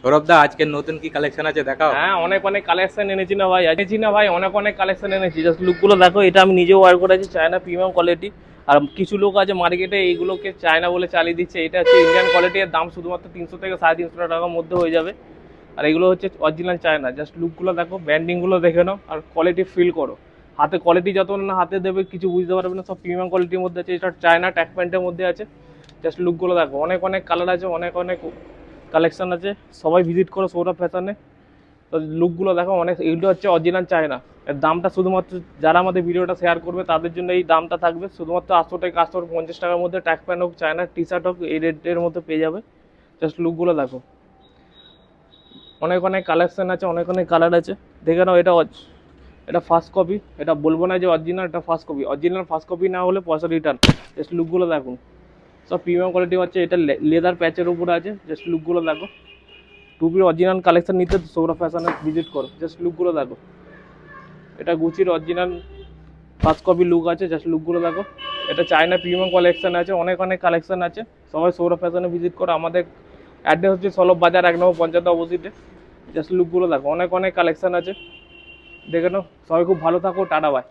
সৌরভ দা, আজকের নতুন কি কালেকশন আছে দেখাও। হ্যাঁ, অনেক অনেক কালেকশন এনেছি না ভাই, অনেক অনেক কালেকশন এনেছি। জাস্ট লুকগুলো দেখো, এটা আমি নিজেও ওয়ার করেছি, চায়না প্রিমিয়াম কোয়ালিটি। আর কিছু লোক আছে মার্কেটে এইগুলোকে চায়না বলে চালিয়ে দিচ্ছে, এটা হচ্ছে ইন্ডিয়ান কোয়ালিটি। এর দাম শুধুমাত্র 300 থেকে 350 টাকার মধ্যে হয়ে যাবে। আর এগুলো হচ্ছে অরিজিনাল চায়না। জাস্ট লুকগুলো দেখো, ব্র্যান্ডিংগুলো দেখে নাও, আর কোয়ালিটি ফিল করো। হাতে কোয়ালিটি যত না হাতে দেবে কিছু বুঝতে পারবে না, সব প্রিমিয়াম কোয়ালিটির মধ্যে আছে। এটা চায়না ট্যাক প্যান্টের মধ্যে আছে। জাস্ট লুকগুলো দেখো, অনেক অনেক কালার আছে, অনেক অনেক কালেকশন আছে। সবাই ভিজিট করো সৌরভ ফ্যাশনে। তো লুকগুলো দেখো, অনেক এগুলো হচ্ছে অরিজিনাল চায়না। এর দামটা শুধুমাত্র যারা আমাদের ভিডিওটা শেয়ার করবে তাদের জন্য এই দামটা থাকবে, শুধুমাত্র 800 থেকে 850 টাকার মধ্যে। ট্যাক প্যান্ট হোক, চায়না টি শার্ট হোক, এই রেটের মধ্যে পেয়ে যাবে। জাস্ট লুকগুলো দেখো, অনেক অনেক কালেকশন আছে, অনেক অনেক কালার আছে। দেখে নাও, এটা ফার্স্ট কপি। এটা বলবো না যে অরিজিনাল, এটা first copy. Original first copy না হলে পয়সা রিটার্ন। জাস্ট লুকগুলো দেখুন, সব প্রিমিয়াম কোয়ালিটি হচ্ছে। এটা লেদার প্যাচের উপরে আছে। জাস্ট লুকগুলো দেখো। টুপির অরিজিনাল কালেকশন নিতে সৌরভ ফ্যাশনে ভিজিট করো। জাস্ট লুকগুলো দেখো, এটা গুচির অরিজিনাল ফার্স্ট কপি লুক আছে। জাস্ট লুকগুলো দেখো। এটা চায়না প্রিমিয়াম কালেকশন আছে, অনেক অনেক কালেকশন আছে। সবাই সৌরভ ফ্যাশনে ভিজিট করো। আমাদের অ্যাড্রেস হচ্ছে সলভ বাজার 1 নম্বর পঞ্চায়েত অপোজিটে। জাস্ট লুকগুলো দেখো, অনেক অনেক কালেকশন আছে, দেখে নাও। সবাই খুব ভালো থাকো, টাটা বাই।